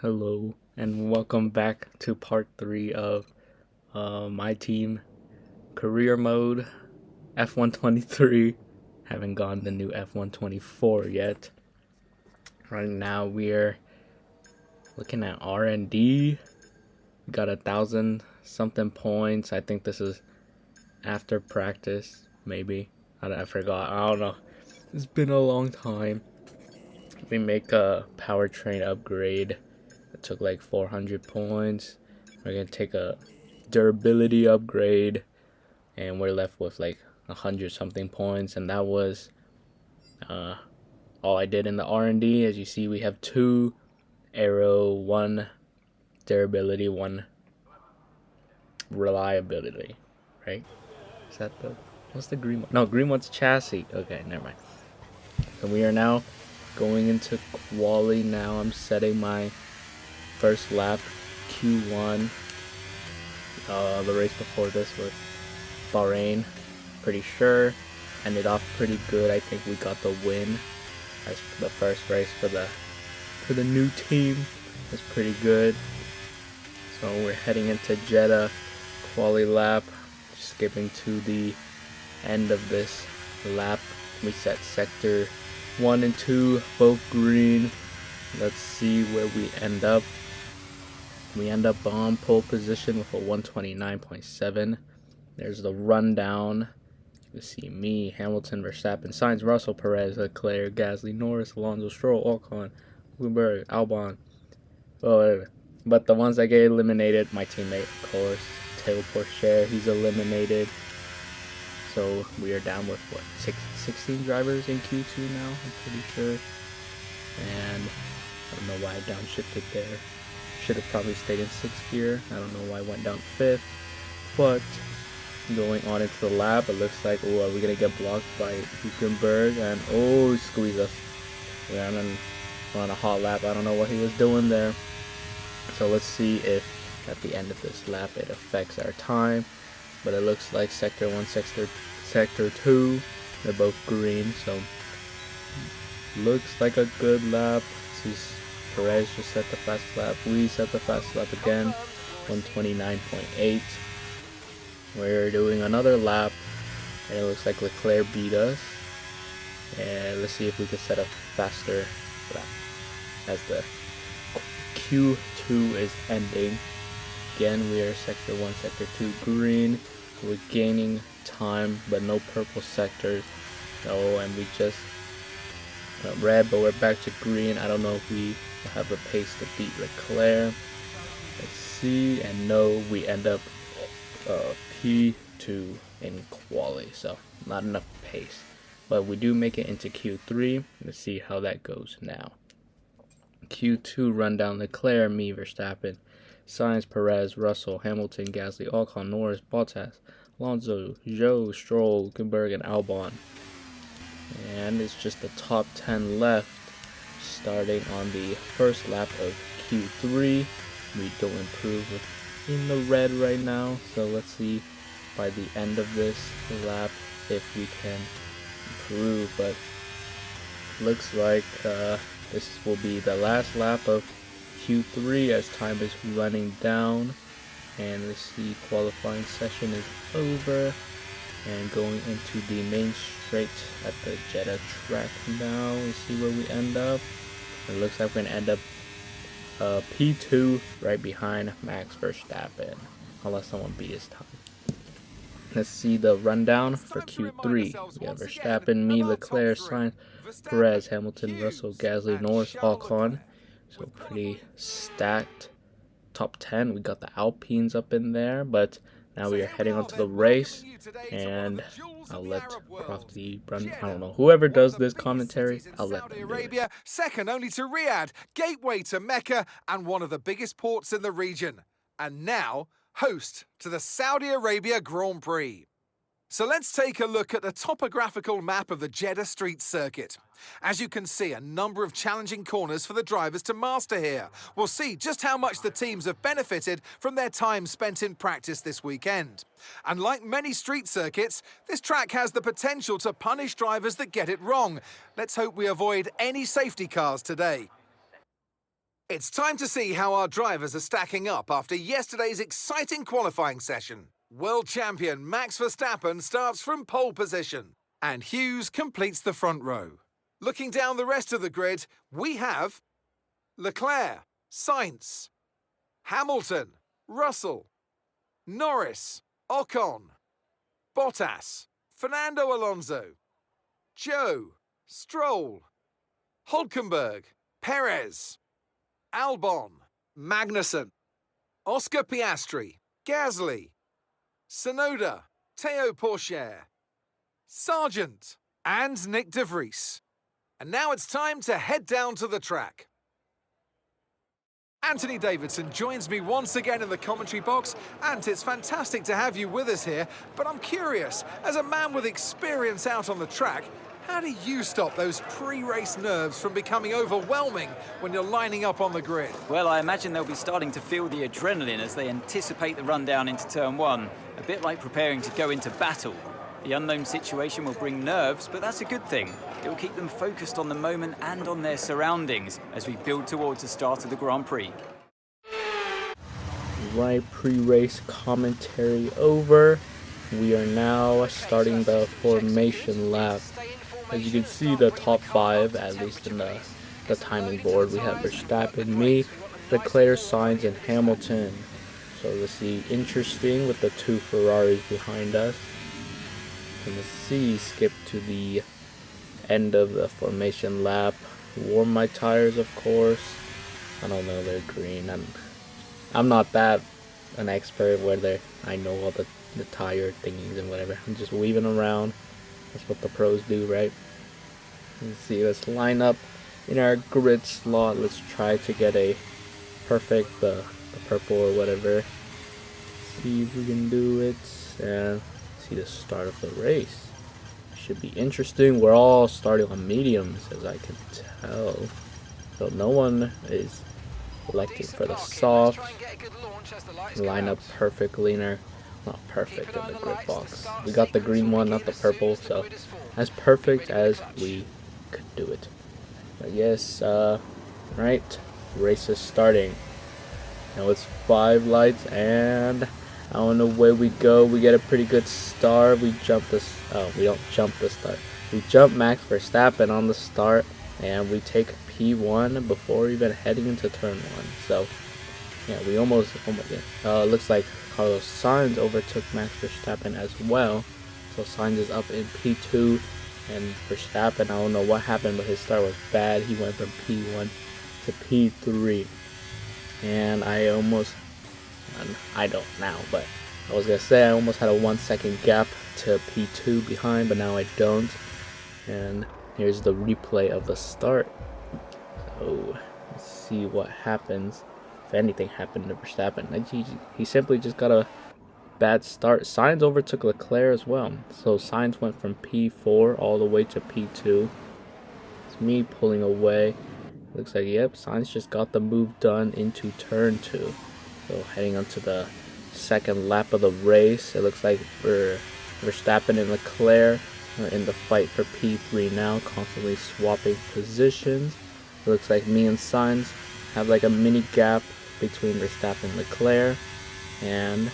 Hello, and welcome back to part 3 of my team career mode F123. Haven't gotten the new F124 yet. Right now we're looking at R&D. We got 1,000 something points. I think this is after practice, maybe. I forgot. I don't know. It's been a long time. We make a powertrain upgrade. It took like 400 points. We're gonna take a durability upgrade, and we're left with like 100 something points, and that was all I did in the R&D. As you see, we have 2 aero, 1 durability, 1 reliability, right? Is that the what's the green one? No, green one's chassis. Okay, never mind. So we are now going into quali. Now I'm setting my first lap, Q1. The race before this was Bahrain, pretty sure. Ended off pretty good. I think we got the win as the first race for the new team. It's pretty good. So we're heading into Jeddah quali lap. Skipping to the end of this lap, we set sector 1 and 2 both green. Let's see where we end up. We end up on pole position with a 129.7. There's the rundown. You see me, Hamilton, Verstappen, Sainz, Russell, Perez, Leclerc, Gasly, Norris, Alonso, Stroll, Ocon, Bloomberg, Albon. But the ones that get eliminated, my teammate, of course, Théo Pourchaire, he's eliminated. So we are down with what, 16 drivers in Q2 now, I'm pretty sure. And I don't know why I downshifted there. Should have probably stayed in 6th gear. I don't know why I went down 5th. But going on into the lap, it looks like, oh, are we going to get blocked by Hülkenberg? And, oh, squeeze us. We're on a hot lap. I don't know what he was doing there. So let's see if at the end of this lap it affects our time. But it looks like sector 1, sector 2, they're both green. So looks like a good lap. Perez just set the fast lap. We set the fast lap again, 129.8. We're doing another lap, and it looks like Leclerc beat us. And let's see if we can set a faster lap as the Q2 is ending. Again, we are sector 1, sector 2 green. We're gaining time, but no purple sectors. Oh, and we just red, but we're back to green. I don't know if we have the pace to beat Leclerc. Let's see, and no, we end up P2 in quali, so not enough pace. But we do make it into Q3. Let's see how that goes now. Q2 rundown: Leclerc, me, Verstappen, Sainz, Perez, Russell, Hamilton, Gasly, Ocon, Norris, Bottas, Alonso, Zhou, Stroll, Hülkenberg, and Albon. And it's just the top 10 left, starting on the first lap of Q3. We don't improve in the red right now, so let's see by the end of this lap if we can improve. But looks like this will be the last lap of Q3 as time is running down. And let's see, qualifying session is over. And going into the main straight at the Jeddah track now. Let's see where we end up. It looks like we're going to end up P2 right behind Max Verstappen, unless someone beat his time. Let's see the rundown for Q3. We have Verstappen, me, Leclerc, Sainz, Perez, Hamilton, Russell, Gasly, Norris, Ocon. So pretty stacked top 10. We got the Alpines up in there, but now we are heading onto the race, and I'll let Crofty run. I don't know. Whoever does this commentary, I'll let them do it. Second only to Riyadh, gateway to Mecca, and one of the biggest ports in the region. And now, host to the Saudi Arabia Grand Prix. So let's take a look at the topographical map of the Jeddah Street Circuit. As you can see, a number of challenging corners for the drivers to master here. We'll see just how much the teams have benefited from their time spent in practice this weekend. And like many street circuits, this track has the potential to punish drivers that get it wrong. Let's hope we avoid any safety cars today. It's time to see how our drivers are stacking up after yesterday's exciting qualifying session. World champion Max Verstappen starts from pole position, and Hughes completes the front row. Looking down the rest of the grid, we have Leclerc, Sainz, Hamilton, Russell, Norris, Ocon, Bottas, Fernando Alonso, Joe, Stroll, Hulkenberg, Perez, Albon, Magnussen, Oscar Piastri, Gasly, Tsunoda, Teo Pourchaire, Sargent, and Nick de Vries. And now it's time to head down to the track. Anthony Davidson joins me once again in the commentary box, and it's fantastic to have you with us here, but I'm curious, as a man with experience out on the track, how do you stop those pre-race nerves from becoming overwhelming when you're lining up on the grid? Well, I imagine they'll be starting to feel the adrenaline as they anticipate the rundown into turn one, a bit like preparing to go into battle. The unknown situation will bring nerves, but that's a good thing. It will keep them focused on the moment and on their surroundings as we build towards the start of the Grand Prix. Right, pre-race commentary over. We are now starting the formation lap. As you can see, the top 5, at least in the timing board, we have Verstappen, me, Leclerc, Sainz, and Hamilton. So let's see, interesting with the 2 Ferraris behind us. And let's see, skip to the end of the formation lap. Warm my tires, of course. I don't know, they're green. I'm not that an expert where I know all the tire thingies and whatever. I'm just weaving around. That's what the pros do, right? Let's see, let's line up in our grid slot. Let's try to get a perfect, the purple or whatever. See if we can do it. And see the start of the race. Should be interesting. We're all starting on mediums, as I can tell. So no one is electing for the soft. Line up perfectly in our, not perfect in the grid box. We got the green one, not the purple, so as perfect as we could do it. But yes, right, race is starting. Now it's 5 lights, and I don't know where we go. We get a pretty good start. We jump this. Oh, we don't jump the start. We jump Max Verstappen on the start, and we take P1 before even heading into turn 1. So yeah, we almost yeah. Looks like Carlos Sainz overtook Max Verstappen as well. So Sainz is up in P2, and Verstappen, I don't know what happened, but his start was bad. He went from P1 to P3, and I don't now, but I was gonna say I almost had a 1 second gap to P2 behind, but now I don't. And here's the replay of the start. So let's see what happens, if anything happened to Verstappen. He simply just got a bad start. Sainz overtook Leclerc as well. So Sainz went from P4 all the way to P2. It's me pulling away. Looks like, yep, Sainz just got the move done into turn 2. So heading on to the second lap of the race. It looks like for Verstappen and Leclerc are in the fight for P3 now, constantly swapping positions. It looks like me and Sainz have like a mini gap between Verstappen and Leclerc. And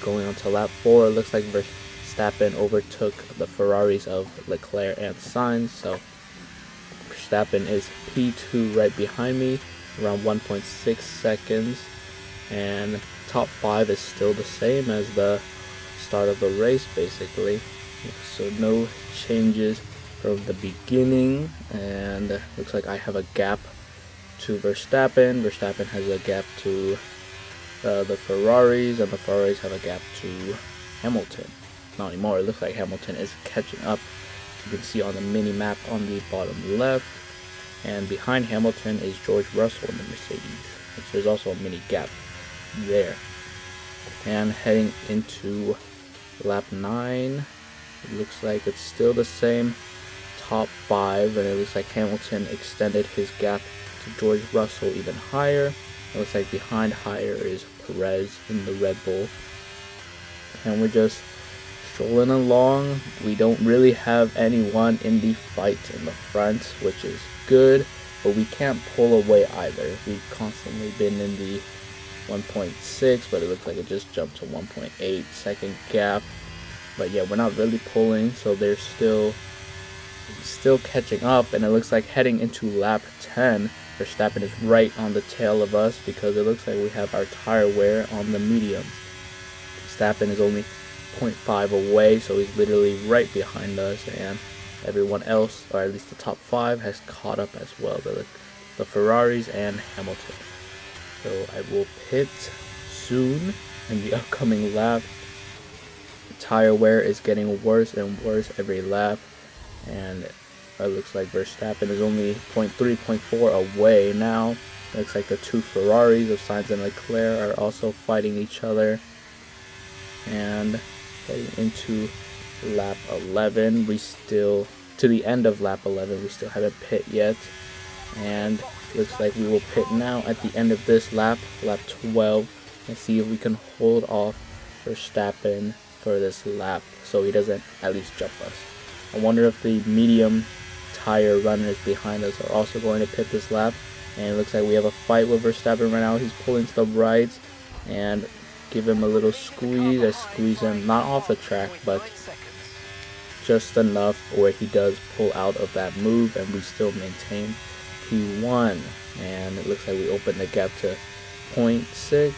going on to lap 4, it looks like Verstappen overtook the Ferraris of Leclerc and Sainz. So Verstappen is P2 right behind me, around 1.6 seconds. And top 5 is still the same as the start of the race, basically. So no changes from the beginning, and looks like I have a gap to Verstappen. Verstappen has a gap to the Ferraris, and the Ferraris have a gap to Hamilton. Not anymore. It looks like Hamilton is catching up. You can see on the mini map on the bottom left, and behind Hamilton is George Russell in the Mercedes, which there's also a mini gap there. And heading into lap 9, it looks like it's still the same top 5, and it looks like Hamilton extended his gap to George Russell even higher. It looks like behind higher is Perez in the Red Bull, and we're just strolling along. We don't really have anyone in the fight in the front, which is good. but we can't pull away either. We've constantly been in the 1.6, but it looks like it just jumped to 1.8 second gap. But yeah, we're not really pulling, so they're still catching up, and it looks like heading into lap 10, Verstappen is right on the tail of us because it looks like we have our tire wear on the mediums. Verstappen is only 0.5 away, so he's literally right behind us, and everyone else, or at least the top 5, has caught up as well, the Ferraris and Hamilton. So I will pit soon in the upcoming lap. The tire wear is getting worse and worse every lap, and it looks like Verstappen is only 0.3, 0.4 away now. Looks like the two Ferraris of Sainz and Leclerc are also fighting each other. And heading into lap 11, to the end of lap 11, we still haven't pit yet. And looks like we will pit now at the end of this lap, lap 12, and see if we can hold off Verstappen for this lap so he doesn't at least jump us. I wonder if the medium tire runners behind us are also going to pit this lap. And it looks like we have a fight with Verstappen right now. He's pulling to the right, and give him a little squeeze. I squeeze him not off the track, but just enough where he does pull out of that move, and we still maintain P1. And it looks like we opened the gap to 0.6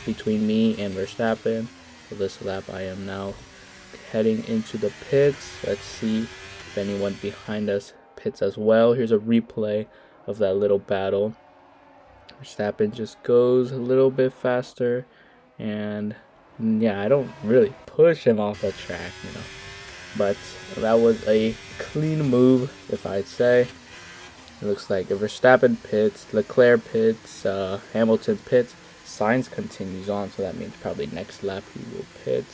between me and Verstappen. For this lap, I am now heading into the pits. Let's see if anyone behind us pits as well. Here's a replay of that little battle. Verstappen just goes a little bit faster, and yeah, I don't really push him off the track, but that was a clean move, if I'd say. It looks like if Verstappen pits, Leclerc pits, Hamilton pits, Sainz continues on, so that means probably next lap he will pit.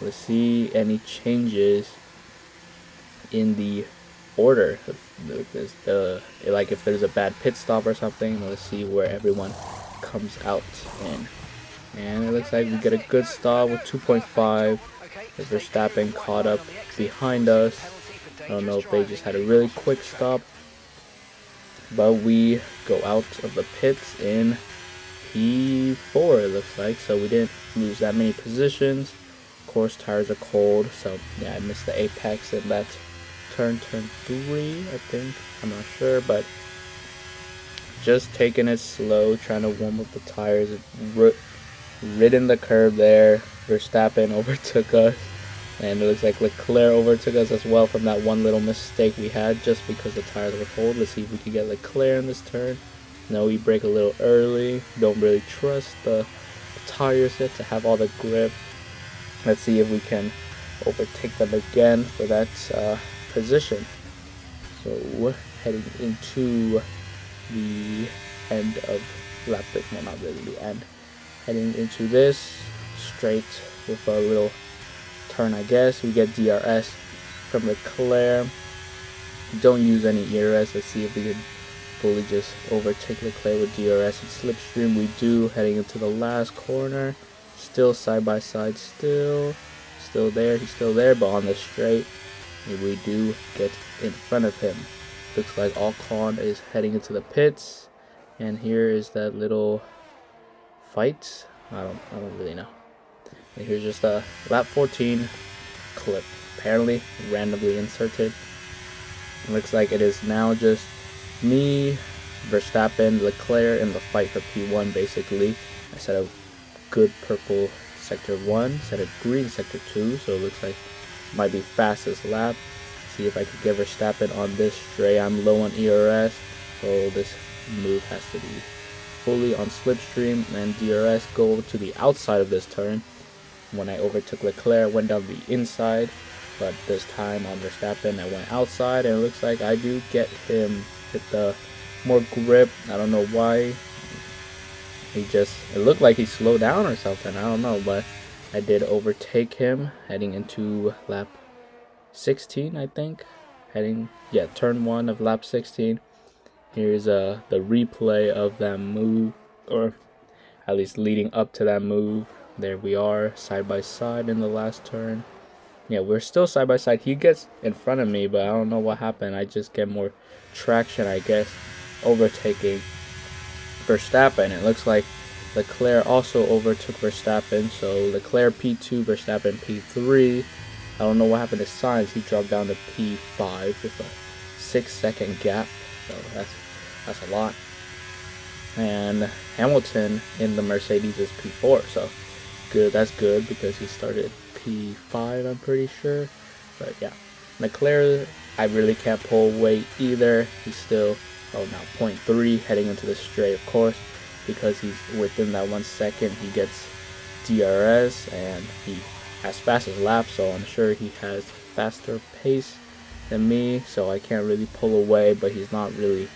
Let's see any changes in the order. Like if there's a bad pit stop or something. Let's see where everyone comes out in. And it looks like we get a good stop with 2.5. Verstappen caught up behind us. I don't know if they just had a really quick stop, but we go out of the pits in P4, it looks like, so we didn't lose that many positions. Of course, tires are cold, so yeah, I missed the apex in that turn 3, I think. I'm not sure, but just taking it slow, trying to warm up the tires. Ridden the curb there. Verstappen overtook us, and it looks like Leclerc overtook us as well from that one little mistake we had just because the tires were cold. Let's see if we can get Leclerc in this turn. No, we brake a little early. Don't really trust the tires yet to have all the grip. Let's see if we can overtake them again for that position. So heading into the end of lap 6, well, not really the end. Heading into this straight with a little turn, I guess. We get DRS from Leclerc. Don't use any ERS. Let's see if we can fully just overtake Leclerc with DRS and slipstream. We do. Heading into the last corner. Still side by side. Still there. He's still there, but on the straight, we do get in front of him. Looks like Ocon is heading into the pits, and here is that little fight. I don't really know. And here's just a lap 14 clip, apparently randomly inserted. It looks like it is now just me, Verstappen, Leclerc in the fight for P1 basically. I set a good purple sector 1, set a green sector 2, so it looks like it might be fastest lap. See if I can get Verstappen on this straight. I'm low on ERS, so this move has to be fully on slipstream, and DRS go to the outside of this turn. When I overtook Leclerc, I went down the inside, but this time on Verstappen I went outside, and it looks like I do get him with the more grip. I don't know why. It looked like he slowed down or something, I don't know, but I did overtake him heading into lap 16, I think. Turn 1 of lap 16. Here's the replay of that move, or at least leading up to that move. There we are, side by side in the last turn. Yeah, we're still side by side. He gets in front of me, but I don't know what happened. I just get more traction, I guess. overtaking Verstappen. It looks like Leclerc also overtook Verstappen, so Leclerc P2, Verstappen P3. I don't know what happened to Sainz. He dropped down to P5 with a 6-second gap, so that's a lot. And Hamilton in the Mercedes is P4, so good. That's good because he started P5, I'm pretty sure. But yeah, Leclerc, I really can't pull weight either. He's still now 0.3 heading into the straight, of course, because he's within that 1 second. He gets DRS and he has fastest lap, so I'm sure he has faster pace than me. So I can't really pull away, but he's not really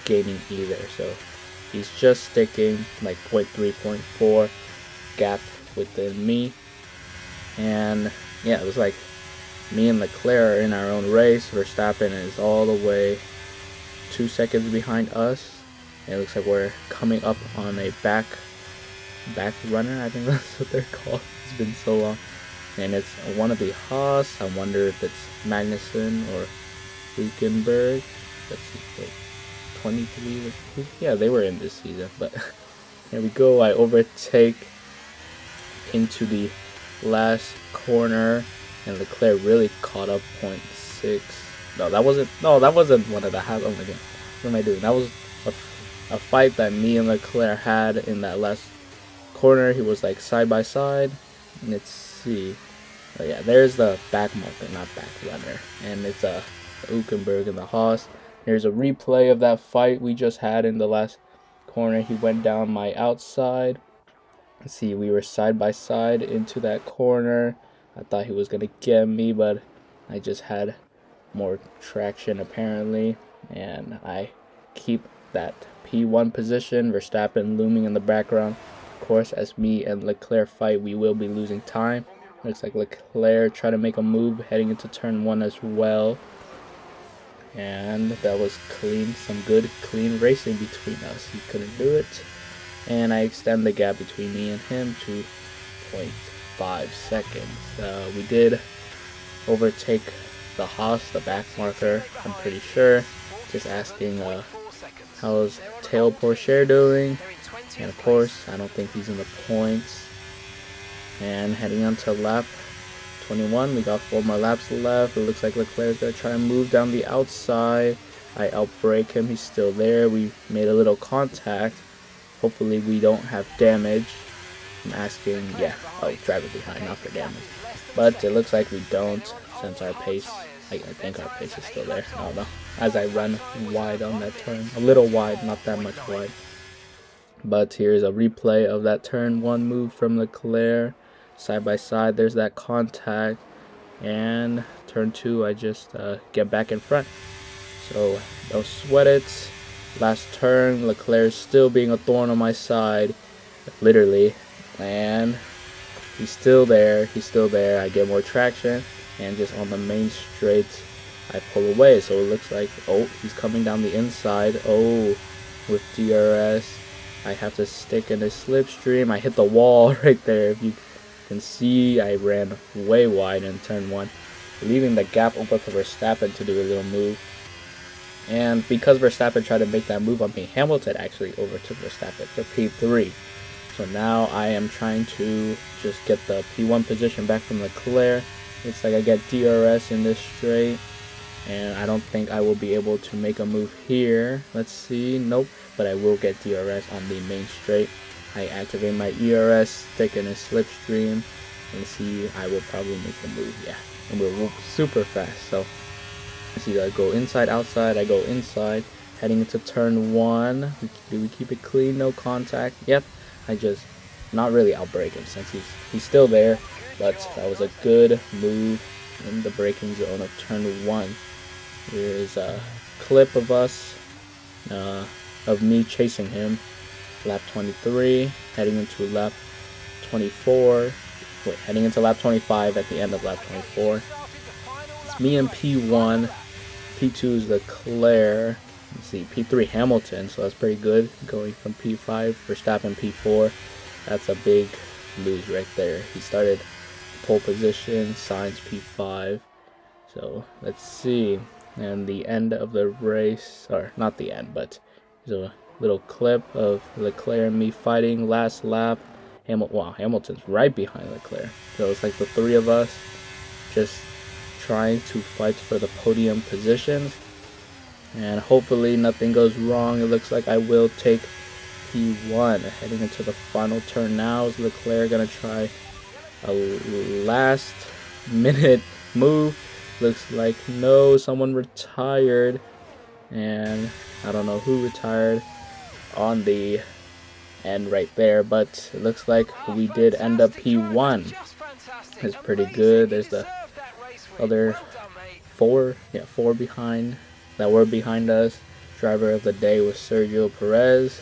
gaining either. So he's just sticking like 0.3, 0.4 gap within me. And yeah, it was like me and Leclerc are in our own race. Verstappen is all the way 2 seconds behind us. And it looks like we're coming up on a back runner. I think that's what they're called. It's been so long. And it's one of the Haas. I wonder if it's Magnussen or Hülkenberg. Let's see. Wait, 23. Yeah, they were in this season. But here we go. I overtake into the last corner, and Leclerc really caught up 0.6. No, that wasn't one of the half. Oh my god, what am I doing? That was a fight that me and Leclerc had in that last corner. He was like side by side. Let's see. Oh yeah, there's the back marker, not back runner, and it's Hülkenberg and the Haas. Here's a replay of that fight we just had in the last corner. He went down my outside. Let's see, we were side by side into that corner. I thought he was gonna get me, but I just had more traction apparently, and I keep that P1 position. Verstappen looming in the background. Of course, as me and Leclerc fight, we will be losing time. Looks like Leclerc tried to make a move heading into turn 1 as well, and that was clean. Some good clean racing between us. He couldn't do it, and I extend the gap between me and him to 0.5 seconds. We did overtake the Haas, the back marker, I'm pretty sure. Just asking how's Tail Pourchaire doing, and of course I don't think he's in the points. And heading on to lap 21, we got 4 more laps left. It looks like Leclerc's gonna try and move down the outside. I outbrake him, he's still there. We made a little contact. Hopefully we don't have damage. I'm asking, yeah, driver behind, not for damage. But it looks like we don't, since our pace, I think our pace is still there. I don't know. As I run wide on that turn, a little wide, not that much wide. But here's a replay of that turn 1 move from Leclerc. Side by side, there's that contact. And turn 2, I just get back in front. So don't sweat it. Last turn, Leclerc still being a thorn on my side, literally. And he's still there. I get more traction, and just on the main straight, I pull away. So it looks like, oh, he's coming down the inside. Oh, with DRS, I have to stick in a slipstream. I hit the wall right there. If you can see, I ran way wide in turn 1, leaving the gap open for Verstappen to do a little move. And because Verstappen tried to make that move on me, Hamilton actually overtook Verstappen for P3. So now I am trying to just get the P1 position back from Leclerc. Looks like I get DRS in this straight, and I don't think I will be able to make a move here. Let's see. Nope. But I will get DRS on the main straight. I activate my ERS, stick in a slipstream, and see, I will probably make the move. Yeah, and we'll move super fast. So see, I go inside, outside. I go inside, heading into turn 1. Do we keep it clean? No contact. Yep. I just not really outbrake him since he's still there. But that was a good move in the braking zone of turn 1. Here's a clip of us, of me chasing him. Lap 23, heading into lap 24. Wait, heading into lap 25 at the end of lap 24. It's me and P1. P2 is Leclerc. Let's see, P3 Hamilton, so that's pretty good. Going from P5, Verstappen P4. That's a big lose right there. He started pole position, Sainz P5. So let's see. And the end of the race, or not the end, but There's a little clip of Leclerc and me fighting last lap. Wow, Hamilton's right behind Leclerc. So it's like the three of us just trying to fight for the podium positions. And hopefully nothing goes wrong. It looks like I will take P1. Heading into the final turn now. Is Leclerc going to try a last minute move? Looks like no, someone retired. And I don't know who retired on the end right there, but it looks like we did end up P1. It's pretty good. There's the other four behind that were behind us. Driver of the day was Sergio Perez.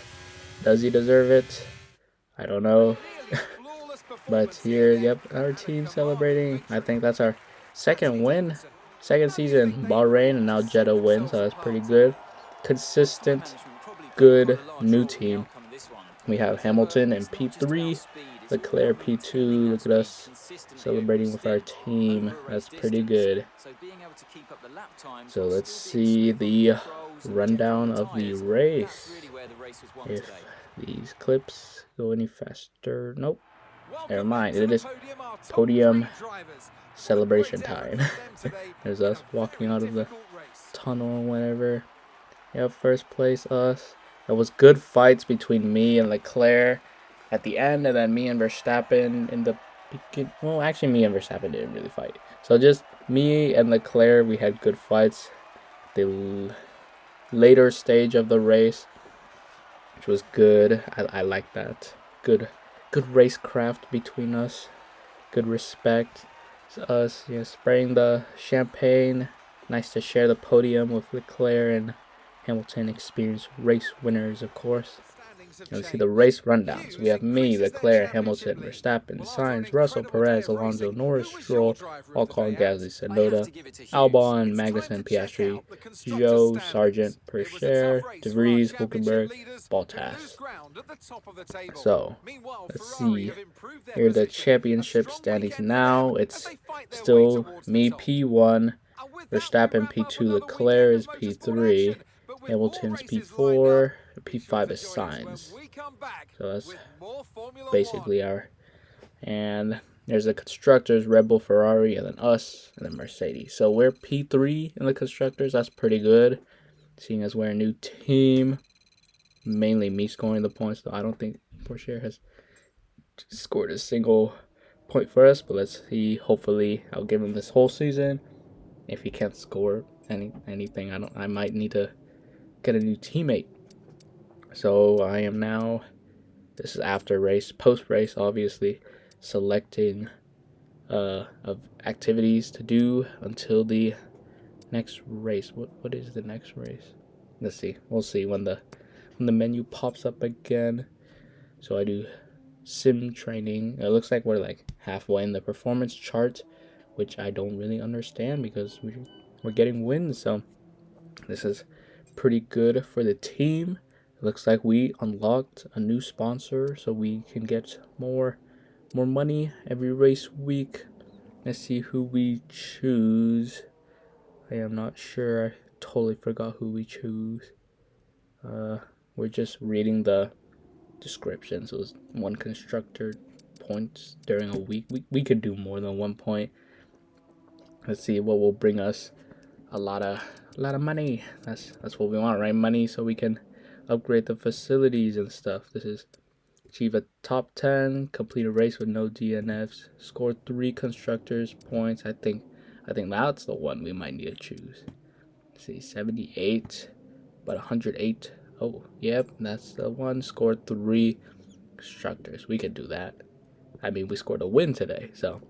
Does he deserve it? I don't know. But here, yep, our team celebrating. I think that's our second win. Second season, Bahrain, and now Jeddah win, so that's pretty good. Consistent, good new team. We have Hamilton in P3, Leclerc P2. Look at us celebrating with our team. That's pretty good. So let's see the rundown of the race. If these clips go any faster. Nope. Never mind. It is podium celebration time. There's us walking out of the tunnel or whatever. Yep, first place us. There was good fights between me and Leclerc at the end, and then me and Verstappen in the beginning. Well, actually, me and Verstappen didn't really fight. So just me and Leclerc, we had good fights. The later stage of the race, which was good. I like that. Good racecraft between us. Good respect. It's us, spraying the champagne. Nice to share the podium with Leclerc and Hamilton, experienced race winners, of course. Let's see the race rundowns. We have me, Leclerc, Hamilton, Verstappen, Sainz, Russell, Perez, Alonso, Norris, Stroll, Ocon, Gasly, Tsunoda, Albon, Magnussen, Piastri, Zhou, Sargent, Percher, De Vries, Hülkenberg, Bottas. So, let's see. Here are the championship standings now. It's still me P1, Verstappen P2, Leclerc is P3, Hamilton's P4, P5 is Sainz. So that's basically our. And there's the constructors, Red Bull, Ferrari, and then us, and then Mercedes. So we're P3 in the constructors. That's pretty good, seeing as we're a new team. Mainly me scoring the points, though I don't think Porsche has scored a single point for us. But let's see. Hopefully, I'll give him this whole season. If he can't score anything, I might need to get a new teammate. So I am now, this is after race, post race obviously, selecting of activities to do until the next race. What is the next race? Let's see. We'll see when the menu pops up again. So I do sim training. It looks like we're like halfway in the performance chart, which I don't really understand because we're getting wins. So this is pretty good for the team. It looks like we unlocked a new sponsor, so we can get more money every race week. Let's see who we choose. I am not sure. I totally forgot who we choose. We're just reading the description. So it's 1 constructor points during a week. We could do more than 1 point. Let's see what will bring us a lot of money. That's what we want, right? Money, so we can upgrade the facilities and stuff. This is achieve a top 10, complete a race with no DNFs, score 3 constructors points. I think that's the one we might need to choose. Let's see, 78, but 108. Oh, yep, that's the one. Scored 3 constructors. We could do that. I mean, we scored a win today, so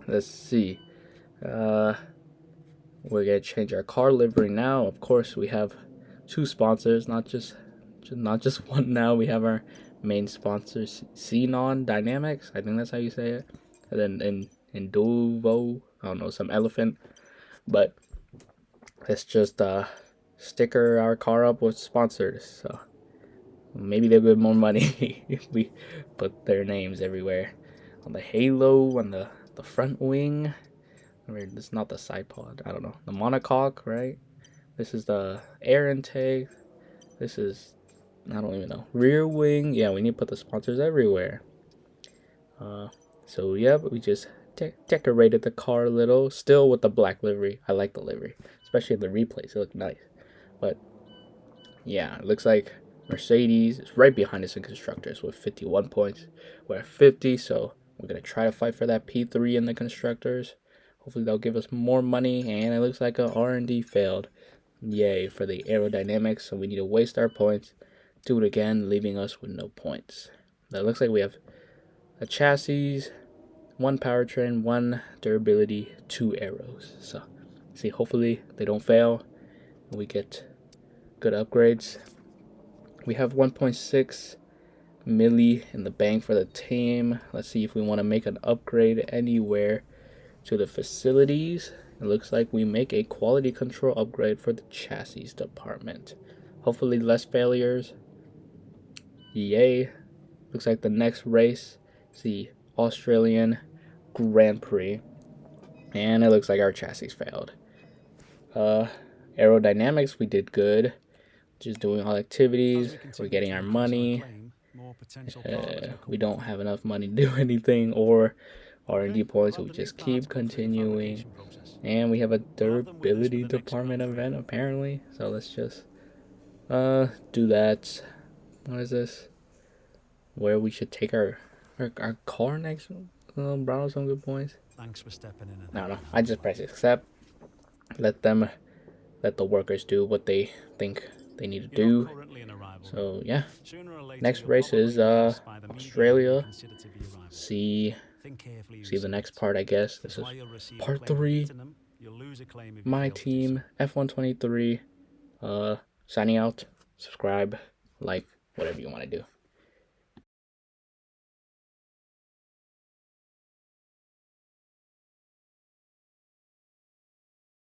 let's see. We're gonna change our car livery now. Of course, we have 2 sponsors, not just one. Now we have our main sponsor, Xenon Dynamics. I think that's how you say it. And then in Duvo, I don't know, some elephant. But let's just sticker our car up with sponsors. So maybe they'll get more money if we put their names everywhere. On the halo, on the front wing. I mean, it's not the side pod. I don't know. The monocoque, right? This is the air intake. This is, I don't even know. Rear wing. Yeah, we need to put the sponsors everywhere. So yeah, but we just decorated the car a little. Still with the black livery. I like the livery, especially the replays. It look nice. But yeah, it looks like Mercedes is right behind us in constructors with 51 points. We're at 50, so we're gonna try to fight for that P3 in the constructors. Hopefully they'll give us more money. And it looks like a R&D failed. Yay for the aerodynamics. So we need to waste our points, do it again, leaving us with no points. Now it looks like we have a chassis, 1 powertrain, 1 durability, 2 arrows. So see, hopefully they don't fail and we get good upgrades. We have 1.6 milli in the bank for the team. Let's see if we want to make an upgrade anywhere to the facilities. It looks like we make a quality control upgrade for the chassis department. Hopefully less failures. Yay. Looks like the next race is the Australian Grand Prix. And it looks like our chassis failed. Aerodynamics, we did good. Just doing all activities. We're getting our money. We don't have enough money to do anything or R&D points, so we just keep continuing. And we have a durability department event apparently, so let's just do that. What is this? Where we should take our car next. Brown some good points. Thanks for stepping in. No, I just press accept. Let the workers do what they think they need to do. So yeah, next race is Australia. See the next part, I guess. This is part 3. My team, F123. Signing out. Subscribe, like, whatever you want to do.